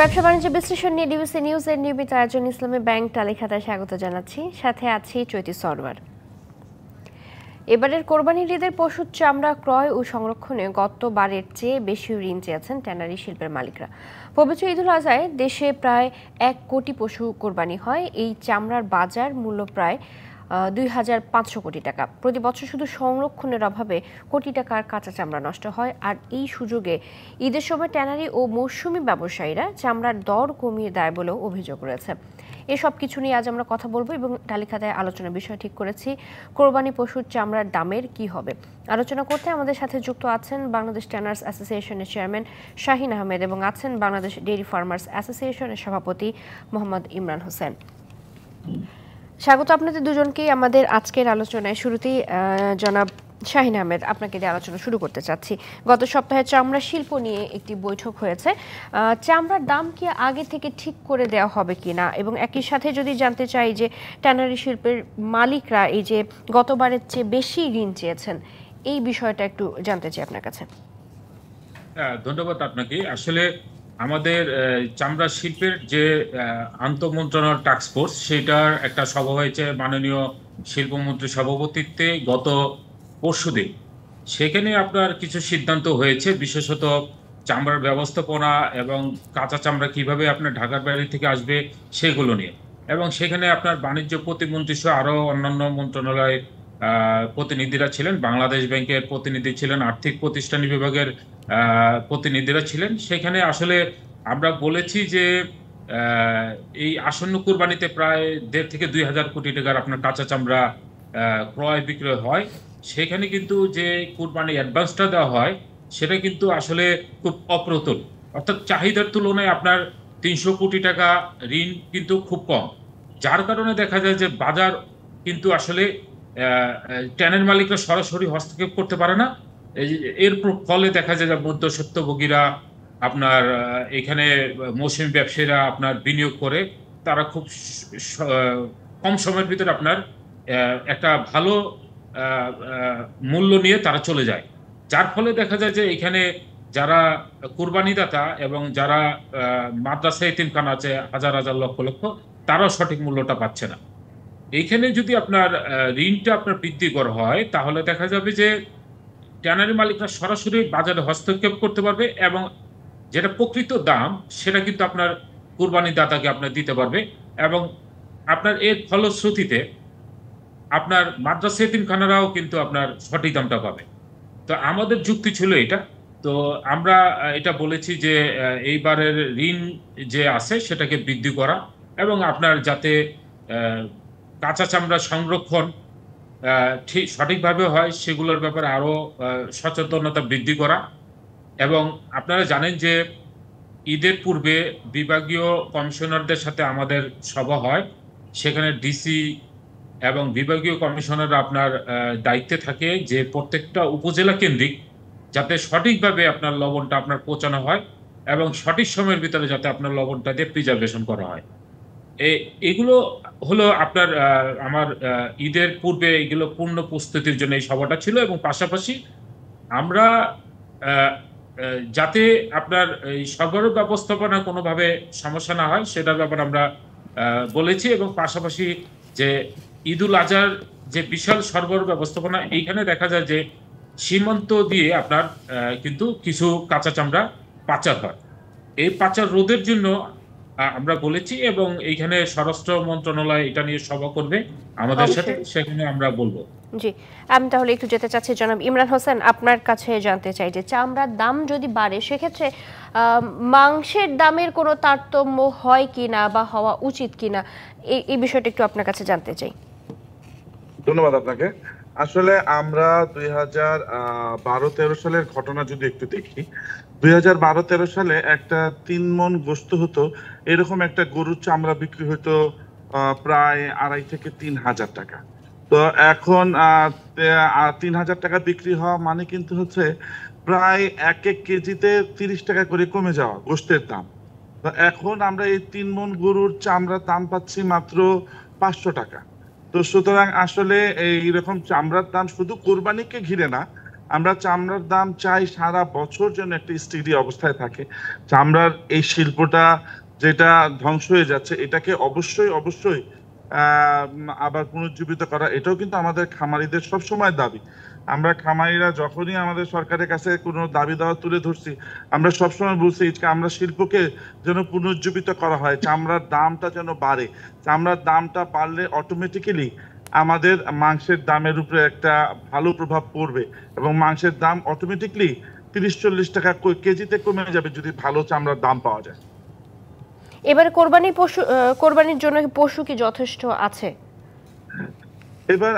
ব্যবসা বাণিজ্য বিশ্লেষণ নিয়ে ডিবিসি নিউজ এর নিয়মিত আয়োজন ইসলামী ব্যাংক তালিখাতায় স্বাগত জানাচ্ছি। সাথে আছি চৈতি সরওয়ার। এবারের কোরবানির ঈদের পশুর চামড়া ক্রয় ও সংরক্ষণে গতবারের চেয়ে বেশি ঋণ চেয়েছেন ট্যানারি শিল্পের মালিকরা। পবিত্র ঈদুল আজহায় দেশে প্রায় 1 কোটি পশু কোরবানি হয়। এই চামড়ার বাজার মূল্য প্রায় 2,500 কোটি টাকা। প্রতি বছর শুধু সংরক্ষণের অভাবে কোটি টাকার কাঁচা চামড়া নষ্ট হয়। আর এই সুযোগে ঈদের সময় ট্যানারি ও মৌসুমি ব্যবসায়ীরা চামড়ার দর কমিয়ে দেয় বলেও অভিযোগ রয়েছে। এসব কিছু নিয়ে আজ আমরা কথা বলবো এবং তালিকায় আলোচনার বিষয় ঠিক করেছি কোরবানি পশুর চামড়ার দামের কি হবে। আলোচনা করতে আমাদের সাথে যুক্ত আছেন বাংলাদেশ ট্যানার্স অ্যাসোসিয়েশনের চেয়ারম্যান শাহিন আহমেদ এবং আছেন বাংলাদেশ ডেইরি ফার্মার্স অ্যাসোসিয়েশনের সভাপতি মোহাম্মদ ইমরান হোসেন। স্বাগত আপনাদের দুজনকেই আমাদের আজকের আলোচনায়। শুরুতেই জনাব শাহিন আহমেদ, আপনাকে দিয়ে আলোচনা শুরু করতে চাচ্ছি। গত সপ্তাহে চামড়া শিল্প নিয়ে একটি বৈঠক হয়েছে। চামড়ার দাম কি আগে থেকে ঠিক করে দেওয়া হবে কিনা, এবং একই সাথে যদি জানতে চাই যে ট্যানারি শিল্পের মালিকরা এই যে গতবারের চেয়ে বেশি ঋণ চেয়েছেন, এই বিষয়টা একটু জানতে চাই আপনার কাছে। ধন্যবাদ আপনাকে। আসলে আমাদের চামড়া শিল্পের যে আন্তঃমন্ত্রণালয় টাস্ক ফোর্স, সেটার একটা সভা হয়েছে মাননীয় শিল্পমন্ত্রীর সভাপতিত্বে গত পরশুদিন। সেখানে আপনার কিছু সিদ্ধান্ত হয়েছে, বিশেষত চামড়ার ব্যবস্থাপনা এবং কাঁচা চামড়া কিভাবে আপনার ঢাকার বাইরে থেকে আসবে সেগুলো নিয়ে। এবং সেখানে আপনার বাণিজ্য প্রতিমন্ত্রী সহ আরো অন্যান্য মন্ত্রণালয় প্রতিনিধিরা ছিলেন, বাংলাদেশ ব্যাংকের প্রতিনিধি ছিলেন, আর্থিক প্রতিষ্ঠান বিভাগের প্রতিনিধিরা ছিলেন। সেখানে আসলে আমরা বলেছি যে এই আসন্ন কুরবানিতে প্রায় 1.5 থেকে 2,000 কোটি টাকার আপনার কাঁচা চামড়া ক্রয় বিক্রয় হয়। সেখানে কিন্তু যে কুরবানি অ্যাডভান্সটা দেওয়া হয় সেটা কিন্তু আসলে খুব অপ্রতুল, অর্থাৎ চাহিদার তুলনায় আপনার 300 কোটি টাকা ঋণ কিন্তু খুব কম। যার কারণে দেখা যায় যে বাজার কিন্তু আসলে ট্যানের মালিকরা সরাসরি হস্তক্ষেপ করতে পারে না। এর ফলে দেখা যায় যে মধ্যস্বত্বভোগীরা আপনার এখানে মৌসুমী ব্যবসায়ীরা আপনার বিনিয়োগ করে তারা খুব কম সময়ের ভিতরে আপনার একটা ভালো মূল্য নিয়ে তারা চলে যায়। যার ফলে দেখা যায় যে এখানে যারা কুরবানিদাতা এবং যারা মাদ্রাসা এতিমখানা আছে হাজার হাজার লক্ষ লক্ষ, তারাও সঠিক মূল্যটা পাচ্ছে না। এইখানে যদি আপনার ঋণটা আপনার বৃদ্ধি করা হয় তাহলে দেখা যাবে যে ট্যানারি মালিকরা সরাসরি বাজারে হস্তক্ষেপ করতে পারবে এবং যেটা প্রকৃত দাম সেটা কিন্তু আপনার কুরবানি দাতাকে আপনার দিতে পারবে, এবং আপনার এর ফলশ্রুতিতে আপনার মাদ্রাসা এতিমখানারাও কিন্তু আপনার সঠিক দামটা পাবে। তো আমাদের যুক্তি ছিল এটা। তো আমরা এটা বলেছি যে এইবারের ঋণ যে আছে সেটাকে বৃদ্ধি করা এবং আপনার যাতে কাঁচা চামড়া সংরক্ষণ ঠিক সঠিকভাবে হয় সেগুলোর ব্যাপারে আরো সচেতনতা বৃদ্ধি করা। এবং আপনারা জানেন যে ঈদের পূর্বে বিভাগীয় কমিশনারদের সাথে আমাদের সভা হয়। সেখানে ডিসি এবং বিভাগীয় কমিশনার আপনার দায়িত্বে থাকে যে প্রত্যেকটা উপজেলা কেন্দ্রিক যাতে সঠিকভাবে আপনার লবণটা আপনার পৌঁছানো হয় এবং সঠিক সময়ের ভিতরে যাতে আপনার লবণটা দিয়ে প্রিজার্ভেশন করা হয়। এগুলো হলো আপনার আমার ঈদের পূর্বে এগুলো পূর্ণ প্রস্তুতির জন্য এই সভাটা ছিল। এবং পাশাপাশি আমরা যাতে আপনার এই সরবরাহ ব্যবস্থাপনা কোনোভাবে সমস্যা না হয় সেটার ব্যাপারে আমরা বলেছি। এবং পাশাপাশি যে ঈদুল আজহার যে বিশাল সরবরাহ ব্যবস্থাপনা, এইখানে দেখা যায় যে সীমান্ত দিয়ে আপনার কিন্তু কিছু কাঁচা চামড়া পাচার হয়। এই পাচার রোধের জন্য আমরা বলেছি এবং এইখানে স্বরাষ্ট্র মন্ত্রণালয় এটা নিয়ে সভা করবে আমাদের সাথে, সেখানে আমরা বলবো। জি, আমি তাহলে একটু যেতে চাচ্ছি জনাব ইমরান হোসেন, আপনার কাছে জানতে চাই যে চামড়ার দাম যদি বাড়ে সেক্ষেত্রে মাংসের দামের কোনো তারতম্য হয় কিনা বা হওয়া উচিত কিনা, এই বিষয়টা একটু আপনার কাছে জানতে চাই। ধন্যবাদ আপনাকে। আসলে আমরা 2012-13 সালের ঘটনা যদি একটু দেখি, 2012-13 সালে একটা 3 মণ গোশত হতো, এরকম একটা গরুর চামড়া বিক্রি হতো প্রায় 2,500 থেকে 3,000 টাকা। তো এখন 3,000 টাকা বিক্রি হওয়া মানে কিন্তু হচ্ছে প্রায় 1 কেজিতে 30 টাকা করে কমে যাওয়া গোশতের দাম। তো এখন আমরা এই 3 মণ গরুর চামড়ার দাম পাচ্ছি মাত্র 500 টাকা। তো সুতরাং আসলে এইরকম চামড়ার দাম শুধু কোরবানিকে ঘিরে না, আমরা চামড়ার দাম চাই সারা বছর যেন একটা স্টেডি অবস্থায় থাকে। চামড়ার এই শিল্পটা যেটা ধ্বংস হয়ে যাচ্ছে, এটাকে অবশ্যই অবশ্যই আবার পুনর্জীবিত করা, এটাও কিন্তু আমাদের খামারিদের সবসময় দাবি। আমরা খামারিরা যখনই আমাদের সরকারের কাছে কোনো দাবি দেওয়া তুলে ধরছি, আমরা সবসময় বলছি আমরা শিল্পকে যেন পুনর্জীবিত করা হয়, চামড়ার দামটা যেন বাড়ে। চামড়ার দামটা বাড়লে অটোমেটিক্যালি আমাদের মাংসের দামের উপরে একটা ভালো প্রভাব পড়বে এবং মাংসের দাম অটোমেটিকলি 30-40 টাকা কেজিতে কমে যাবে যদি ভালো চামড়ার দাম পাওয়া যায়। এবারে কোরবানির জন্য পশু কি যথেষ্ট আছে? এবার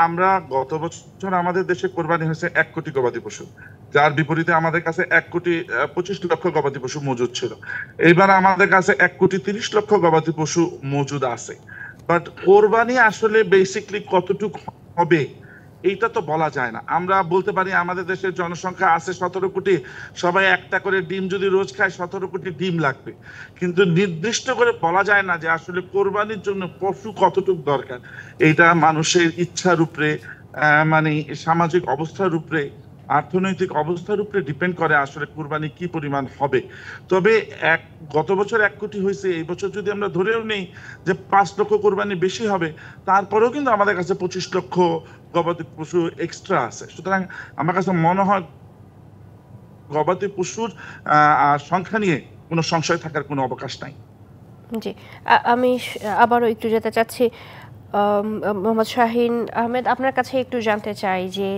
আমরা গত বছর আমাদের দেশে কোরবানি হয়েছে 1 কোটি গবাদি পশু, যার বিপরীতে আমাদের কাছে 1,25,00,000 গবাদি পশু মজুদ ছিল। এবার আমাদের কাছে 1,30,00,000 গবাদি পশু মজুদ আছে। বাট কোরবানি আসলে বেসিকলি কতটুকু হবে এইটা তো বলা যায় না। আমরা বলতে পারি আমাদের দেশের জনসংখ্যা আছে 17 কোটি, সবাই একটা করে ডিম যদি রোজ খায় 17 কোটি ডিম লাগবে, কিন্তু নির্দিষ্ট করে বলা যায় না যে আসলে কোরবানির জন্য পশু কতটুকু দরকার। এইটা মানুষের ইচ্ছার উপরে, মানে সামাজিক অবস্থার উপরে, অর্থনৈতিক অবস্থার উপরে ডিপেন্ড করে আসলে কুরবানি কি পরিমাণ হবে। তবে গত বছর 1 কোটি হয়েছে, এই বছর যদি আমরা ধরেও নেই যে 5 লক্ষ কোরবানি বেশি হবে, তারপরেও কিন্তু আমাদের কাছে 25 লক্ষ গবাদি পশু এক্সট্রা আছে। সুতরাং আমার কাছে মনে হয় গবাদি পশুর সংখ্যা নিয়ে কোনো সংশয় থাকার কোনো অবকাশ নাই। জি, আমি আবারও একটু যেতে চাচ্ছি মোহাম্মদ শাহীন আহমেদ, আপনার কাছে একটু জানতে চাই যে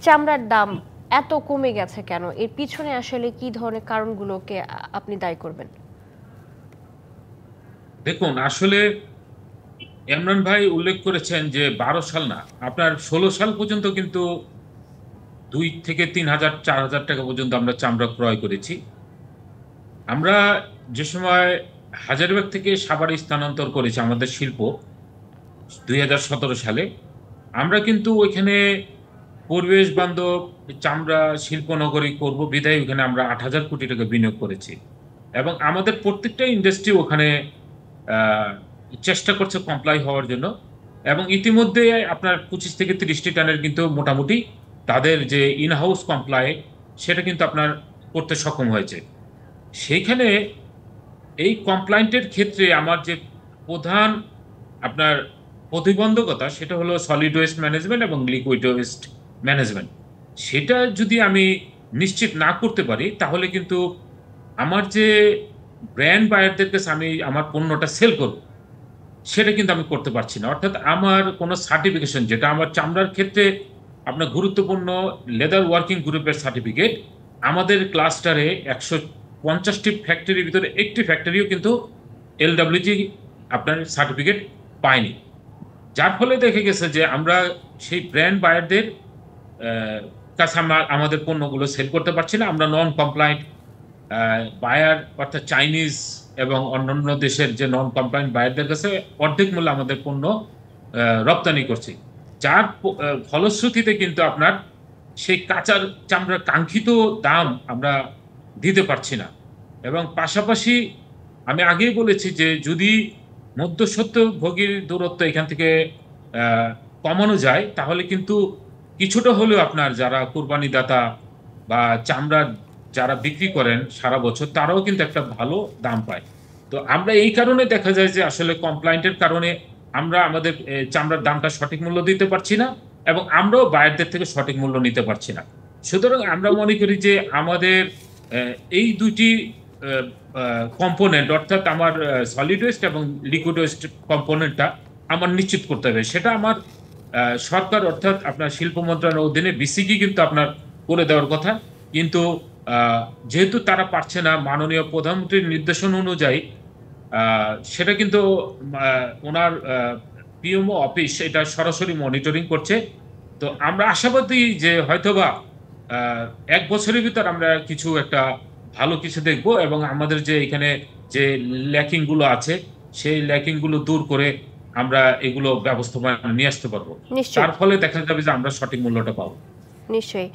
চামড়ার দাম এত কমে গেছে কেন? এর পিছনে আসলে কি ধরনের কারণগুলোকে আপনি দায়ী করবেন? দেখুন, আসলে ইমরান ভাই উল্লেখ করেছেন যে 12 সাল না, আপনার 16 সাল পর্যন্ত কিন্তু 2 থেকে 3,000 4,000 টাকা পর্যন্ত আমরা চামড়া ক্রয় করেছি। আমরা যে সময় হাজারীবাগ থেকে সাভারে স্থানান্তর করেছি আমাদের শিল্প 2017 সালে, আমরা কিন্তু ওইখানে পরিবেশ বান্ধব চামড়া শিল্প নগরী করবো বিধায় ওখানে আমরা 8,000 কোটি টাকা বিনিয়োগ করেছি এবং আমাদের প্রত্যেকটা ইন্ডাস্ট্রি ওখানে চেষ্টা করছে কমপ্লাই হওয়ার জন্য এবং ইতিমধ্যে আপনার 25 থেকে 30টি টনের কিন্তু মোটামুটি তাদের যে ইনহাউস কমপ্লাই সেটা কিন্তু আপনার করতে সক্ষম হয়েছে। সেইখানে এই কমপ্লায়েন্টের ক্ষেত্রে আমার যে প্রধান আপনার প্রতিবন্ধকতা সেটা হলো সলিড ওয়েস্ট ম্যানেজমেন্ট এবং লিকুইড ওয়েস্ট ম্যানেজমেন্ট। সেটা যদি আমি নিশ্চিত না করতে পারি তাহলে কিন্তু আমার যে ব্র্যান্ড বায়ারদের কাছে আমি আমার পণ্যটা সেল করব সেটা কিন্তু আমি করতে পারছি না। অর্থাৎ আমার কোনো সার্টিফিকেশন, যেটা আমার চামড়ার ক্ষেত্রে আপনার গুরুত্বপূর্ণ লেদার ওয়ার্কিং গ্রুপের সার্টিফিকেট, আমাদের ক্লাস্টারে 150টি ফ্যাক্টরির ভিতরে একটি ফ্যাক্টরিও কিন্তু LWG আপনার সার্টিফিকেট পায়নি। যার ফলে দেখে গেছে যে আমরা সেই ব্র্যান্ড বায়ারদের কাছে আমাদের পণ্যগুলো সেল করতে পারছি না। আমরা নন কমপ্লায়েন্ট বায়ার অর্থাৎ চাইনিজ এবং অন্যান্য দেশের যে নন কমপ্লায়েন্ট বায়ারদের কাছে অর্ধেক মূল্যে আমাদের পণ্য রপ্তানি করছি, যার ফলশ্রুতিতে কিন্তু আপনার সেই কাঁচার চামড়ার কাঙ্ক্ষিত দাম আমরা দিতে পারছি না। এবং পাশাপাশি আমি আগেই বলেছি যে যদি মধ্যস্বত্বভোগীর দূরত্ব এখান থেকে কমানো যায় তাহলে কিন্তু কিছুটা হলেও আপনার যারা কুরবানিদাতা বা চামড়া যারা বিক্রি করেন সারা বছর তারাও কিন্তু একটা ভালো দাম পায়। তো আমরা এই কারণে দেখা যায় যে আসলে কমপ্লায়েন্টের কারণে আমরা আমাদের চামড়ার দামটা সঠিক মূল্য দিতে পারছি না এবং আমরাও বায়ারদের থেকে সঠিক মূল্য নিতে পারছি না। সুতরাং আমরা মনে করি যে আমাদের এই দুটি কম্পোনেন্ট অর্থাৎ আমার সলিড ওয়েস্ট এবং লিকুইড ওয়েস্ট কম্পোনেন্টটা আমার নিশ্চিত করতে হবে। সেটা আমার সরকার অর্থাৎ আপনার শিল্প মন্ত্রণালয়ের অধীনে বিসিকি কিন্তু আপনার করে দেওয়ার কথা, কিন্তু যেহেতু তারা পারছে না মাননীয় প্রধানমন্ত্রীর নির্দেশনা অনুযায়ী সেটা কিন্তু ওনার পিএমও অফিস এটা সরাসরি মনিটরিং করছে। তো আমরা আশাবাদী যে হয়তোবা 1 বছরের ভিতর আমরা কিছু একটা ভালো কিছু দেখব এবং আমাদের যে এখানে যে ল্যাকিং গুলো আছে সেই ল্যাকিং গুলো দূর করে আমরা এগুলো ব্যবস্থাপনা নিয়ে আসতে পারবো। তার ফলে দেখা যাবে যে আমরা সঠিক মূল্যটা পাবো। নিশ্চয়ই।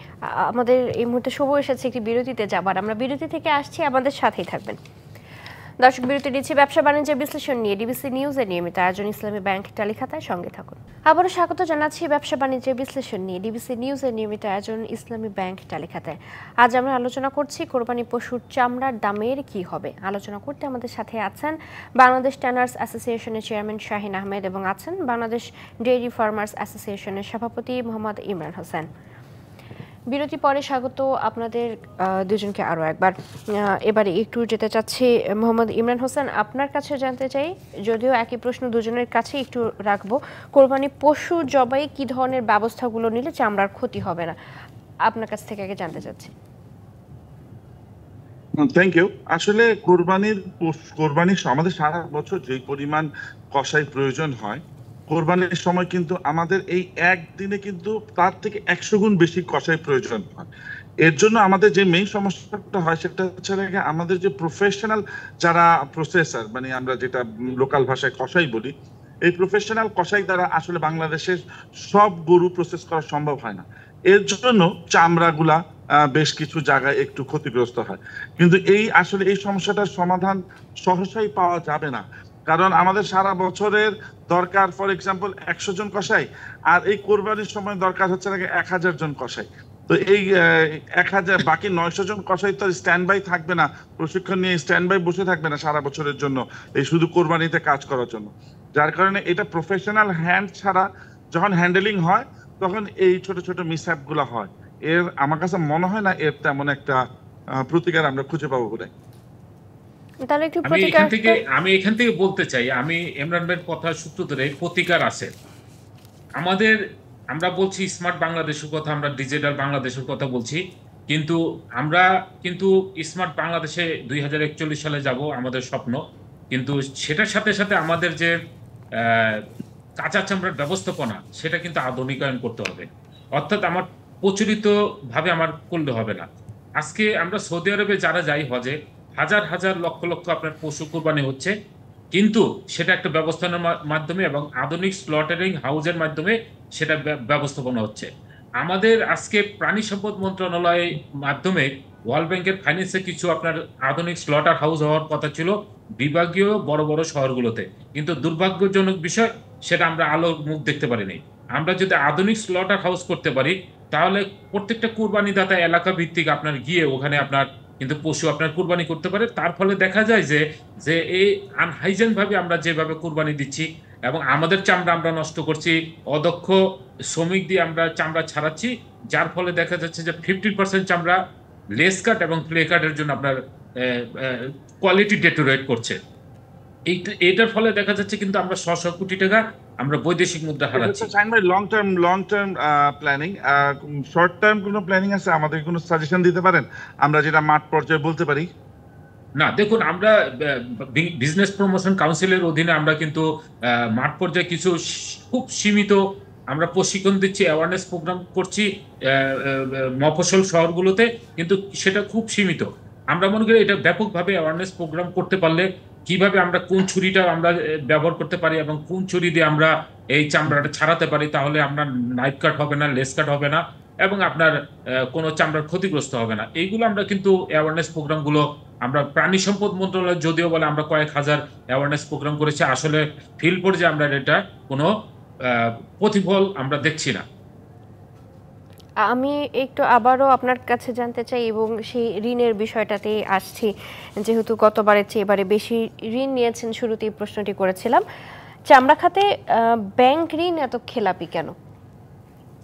আমাদের এই মুহূর্তে সময় এসেছে একটি বিরতিতে যাবার, আমরা বিরতি থেকে আসছি, আমাদের সাথেই থাকবেন। দর্শক বিরতি দিচ্ছি ব্যবসা বাণিজ্যের বিশ্লেষণ নিয়ে ডিবিসি নিউজের নিয়মিত আয়োজন ইসলামী ব্যাংক টেলিখাতায় সঙ্গে থাকুন। আবারও স্বাগত জানাচ্ছি ব্যবসা বাণিজ্যের বিশ্লেষণ নিয়ে ডিবিসি নিউজের নিয়মিত আয়োজন ইসলামী ব্যাংক টেলিখাতায়। আজ আমরা আলোচনা করছি কোরবানি পশুর চামড়ার দামের কি হবে। আলোচনা করতে আমাদের সাথে আছেন বাংলাদেশ ট্যানার্স অ্যাসোসিয়েশনের চেয়ারম্যান শাহিন আহমেদ এবং আছেন বাংলাদেশ ডেইরি ফার্মার্স অ্যাসোসিয়েশনের সভাপতি মোহাম্মদ ইমরান হোসেন। বিরতি পরে স্বাগত আপনাদের দুজনকে আরও একবার। এবারে একটু যেতে চাচ্ছি মোহাম্মদ ইমরান হোসেন, আপনার কাছে জানতে চাই, যদিও একই প্রশ্ন দুজনের কাছে একটু রাখবো, কোরবানি পশু জবাই কি ধরনের ব্যবস্থাগুলো নিলে চামড়ার ক্ষতি হবে না, আপনার কাছ থেকে আগে জানতে চাচ্ছি। Thank you. আসলে কোরবানির আমাদের সারা বছর যে পরিমাণ কষাই প্রয়োজন হয়, কোরবানির সময় কিন্তু আমাদের এই একদিনে কিন্তু তার থেকে 100 গুণ বেশি কষাই প্রয়োজন হয়। এর জন্য আমাদের যে মেইন সমস্যাটা হয় সেটা হচ্ছে আমাদের যে প্রফেশনাল যারা প্রসেসর, মানে আমরা যেটা লোকাল ভাষায় কষাই বলি, এই প্রফেশনাল কষাই দ্বারা আসলে বাংলাদেশের সব গরু প্রসেস করা সম্ভব হয় না। এর জন্য চামড়াগুলা বেশ কিছু জায়গায় একটু ক্ষতিগ্রস্ত হয়। কিন্তু এই সমস্যাটার সমাধান সহসাই পাওয়া যাবে না, কারণ আমাদের সারা বছরের দরকার ফর এক্সাম্পল 100 জন কসাই, আর এই কোরবানির সময় দরকার হচ্ছে 1000 জন কসাই। তো এই 1000 বাকি 900 জন কসাই তো স্ট্যান্ড বাই থাকবে না, প্রশিক্ষণ নিয়ে স্ট্যান্ড বাই বসে থাকবে না সারা বছরের জন্য এই শুধু কোরবানিতে কাজ করার জন্য। যার কারণে এটা প্রফেশনাল হ্যান্ড ছাড়া যখন হ্যান্ডেলিং হয় তখন এই ছোট ছোট মিসহ্যাপ গুলা হয়। আমার কাছে মনে হয় না এর তেমন একটা প্রতিকার আমরা খুঁজে পাবো বলে। তাহলে একটু আমি এখান থেকে বলতে চাই, আমি ইমরান ভাইয়ের কথা সূত্র ধরে প্রতিকার আছে আমাদের। আমরা বলছি স্মার্ট বাংলাদেশের কথা, আমরা ডিজিটাল বাংলাদেশের কথা বলছি, কিন্তু আমরা স্মার্ট বাংলাদেশে 2041 সালে যাব আমাদের স্বপ্ন, কিন্তু সেটার সাথে সাথে আমাদের যে কাঁচা চামড়ার ব্যবস্থাপনা সেটা কিন্তু আধুনিকায়ন করতে হবে। অর্থাৎ আমার প্রচলিত ভাবে আমার করলে হবে না। আজকে আমরা সৌদি আরবে যারা যাই হজে, হাজার হাজার লক্ষ লক্ষ আপনার পশু কোরবানি হচ্ছে, কিন্তু সেটা একটা ব্যবস্থাপনার মাধ্যমে এবং আধুনিক স্লটারিং হাউসের মাধ্যমে সেটা ব্যবস্থাপনা হচ্ছে। আমাদের আজকে প্রাণী সম্পদ মন্ত্রণালয়ের মাধ্যমে ওয়ার্ল্ড ব্যাংকের ফাইন্যান্সে কিছু আপনার আধুনিক স্লটার হাউস হওয়ার কথা ছিল বিভাগীয় বড় বড় শহরগুলোতে, কিন্তু দুর্ভাগ্যজনক বিষয় সেটা আমরা আলোর মুখ দেখতে পারিনি। আমরা যদি আধুনিক স্লটার হাউস করতে পারি তাহলে প্রত্যেকটা কুরবানি দাতা এলাকা ভিত্তিক আপনার গিয়ে ওখানে আপনার কিন্তু পশু আপনার কুরবানি করতে পারে। তার ফলে দেখা যায় যে এই আনহাইজেন ভাবে আমরা যেভাবে কুরবানি দিচ্ছি এবং আমাদের চামড়া আমরা নষ্ট করছি, অদক্ষ শ্রমিক দিয়ে আমরা চামড়া ছাড়াচ্ছি, যার ফলে দেখা যাচ্ছে যে 50% চামড়া লেস কাট এবং প্লে কাটের জন্য আপনার কোয়ালিটি ডেটোরেট করছে। এটার ফলে দেখা যাচ্ছে কিন্তু আমরা শ শ কোটি টাকা আমরা বৈদেশিক মুদ্রা হারাচ্ছি। Long term planning, short term কোনো প্ল্যানিং আছে? আমাদের কোনো সাজেশন দিতে পারেন আমরা যেটা মাঠ পর্যায়ে বলতে পারি? না, দেখুন, আমরা বিজনেস প্রমোশন কাউন্সিলের অধীনে আমরা কিন্তু মাঠ পর্যায়ে কিছু খুব সীমিত আমরা প্রশিক্ষণ দিচ্ছি, অ্যাওয়ারনেস প্রোগ্রাম করছি মফস্বল শহরগুলোতে, কিন্তু সেটা খুব সীমিত। আমরা মনে করি এটা ব্যাপকভাবে অ্যাওয়ারনেস প্রোগ্রাম করতে পারলে কিভাবে আমরা কোন ছুরিটা আমরা ব্যবহার করতে পারি এবং কোন ছুরি দিয়ে আমরা এই চামড়াটা ছাড়াতে পারি, তাহলে আমরা নাইফ কাট হবে না, লেস কাট হবে না এবং আপনার কোনো চামড়ার ক্ষতিগ্রস্ত হবে না। এইগুলো আমরা কিন্তু অ্যাওয়ারনেস প্রোগ্রামগুলো আমরা প্রাণী সম্পদ মন্ত্রণালয় যদিও বলে আমরা কয়েক হাজার অ্যাওয়ারনেস প্রোগ্রাম করেছি, আসলে ফিল্ড পর্যায়ে আমরা এটা কোনো প্রতিফল আমরা দেখছি না। আমি একটু আবারও আপনার কাছে জানতে চাই এবং সেই ঋণের বিষয়টাতে আসছি, যেহেতু গতবারের চেয়ে এবারে বেশি ঋণ নিয়েছেন, শুরুতেই প্রশ্নটি করেছিলাম। চামড়া খাতে ব্যাংক ঋণ এত খেলাপি কেন,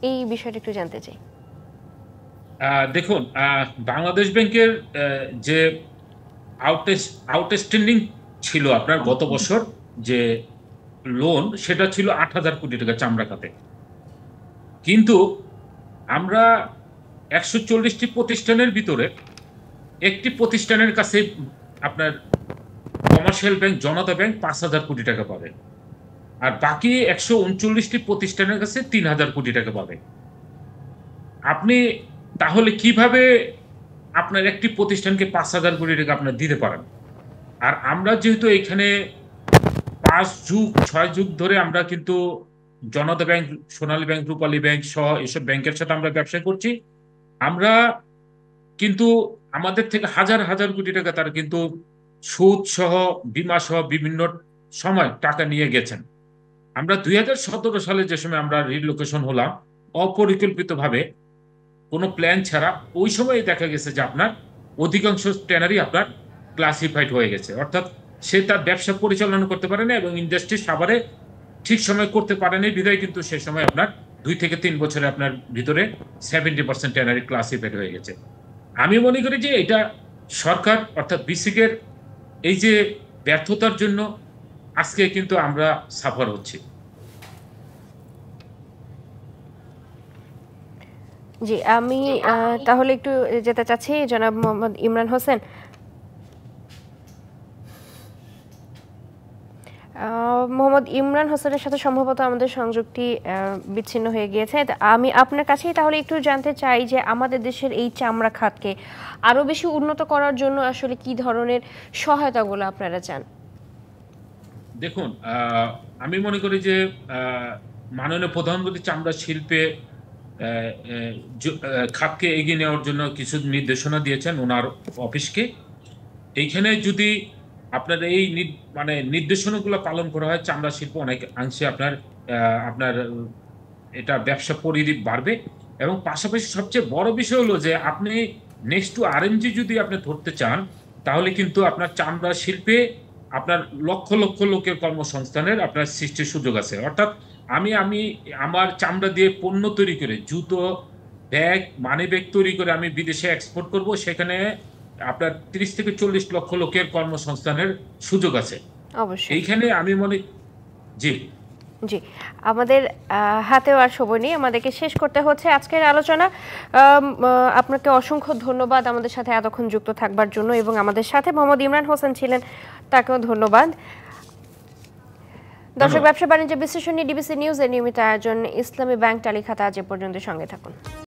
এই বিষয়টা একটু জানতে চাই। দেখুন, বাংলাদেশ ব্যাংকের যে আউটস্ট্যান্ডিং ছিল আপনার গত বছর যে লোন, সেটা ছিল 8,000 কোটি টাকা চামড়া খাতে, কিন্তু আমরা 140টি প্রতিষ্ঠানের ভিতরে একটি প্রতিষ্ঠানের কাছে আপনার কমার্শিয়াল ব্যাংক জনতা ব্যাংক 5,000 কোটি টাকা পাবে, আর বাকি 139টি প্রতিষ্ঠানের কাছে 3,000 কোটি টাকা পাবে। আপনি তাহলে কিভাবে আপনার একটি প্রতিষ্ঠানকে 5,000 কোটি টাকা আপনার দিতে পারেন? আর আমরা যেহেতু এখানে 5 যুগ 6 যুগ ধরে আমরা কিন্তু জনতা ব্যাংক, সোনালী ব্যাংক, রূপালী ব্যাংক সহ এসব ব্যাংকের সাথে আমরা ব্যবসা করছি, আমরা কিন্তু আমাদের থেকে হাজার হাজার কোটি টাকা তারা কিন্তু সুদ সহ বিমা সহ বিভিন্ন সময় টাকা নিয়ে গেছেন। আমরা 2017 সালে যে সময় আমরা রিলোকেশন হলাম অপরিকল্পিতভাবে কোনো প্ল্যান ছাড়া, ওই সময় দেখা গেছে যে আপনার অধিকাংশ ট্যানারি আপনার ক্লাসিফাইড হয়ে গেছে, অর্থাৎ সে তার ব্যবসা পরিচালনা করতে পারে না এবং ইন্ডাস্ট্রি সাভারে ঠিক সময় করতে পারেনি বিধায় কিন্তু সে সময় আপনার 2 থেকে 3 বছরে আপনার ভিতরে 70% ট্যানারি ক্লাসিফাইড হয়ে গেছে। আমি মনে করি যে এটা সরকার অর্থাৎ বিসিকের এই যে ব্যর্থতার জন্য আজকে কিন্তু আমরা সাফার হচ্ছি। জি, আমি তাহলে একটু যেতে চাচ্ছি জনাব মোহাম্মদ ইমরান হোসেন। মোহাম্মদ ইমরান হোসেনের সাথে সম্ভবত আমাদের সংযোগটি বিচ্ছিন্ন হয়ে গিয়েছে। আমি আপনার কাছেই তাহলে একটু জানতে চাই যে আমাদের দেশের এই চামড়া খাতকে আরো বেশি উন্নত করার জন্য আসলে কি ধরনের সহায়তাগুলো আপনারা চান? দেখুন, আমি মনে করি যে মাননীয় প্রধানমন্ত্রী চামড়া শিল্পে খাতকে এগিয়ে নেওয়ার জন্য কিছু নির্দেশনা দিয়েছেন ওনার অফিসকে। এইখানে যদি আপনার এই মানে নির্দেশনাগুলো পালন করা হয়, চামড়া শিল্প অনেক অংশে আপনার আপনার এটা ব্যবসা পরিধি বাড়বে। এবং পাশাপাশি সবচেয়ে বড় বিষয় হলো যে আপনি নেক্সট টু আরএমজি যদি আপনি ধরতে চান, তাহলে কিন্তু আপনার চামড়া শিল্পে আপনার লক্ষ লক্ষ লোকের কর্মসংস্থানের আপনার সৃষ্টির সুযোগ আছে। অর্থাৎ আমি আমার চামড়া দিয়ে পণ্য তৈরি করে জুতো, ব্যাগ, মানি ব্যাগ তৈরি করে আমি বিদেশে এক্সপোর্ট করব, সেখানে আপনার 30 থেকে 40 লক্ষ লোকের কর্মসংস্থানের সুযোগ আছে অবশ্যই। এইখানে আমি মনে। জি জি, আমাদের হাতেও আর সময় নেই, আমাদেরকে শেষ করতে হচ্ছে আজকের আলোচনা। আপনাকে অসংখ্য ধন্যবাদ আমাদের সাথে এতক্ষণ যুক্ত থাকবার জন্য, এবং আমাদের সাথে মোহাম্মদ ইমরান হোসেন ছিলেন, তাকেও ধন্যবাদ। দর্শক, ব্যবসা বাণিজ্য বিশ্লেষণী ডিবিসি নিউজের নিয়মিত আয়োজন ইসলামী ব্যাংক টালি খাতা আজ এ পর্যন্ত। সঙ্গে থাকুন।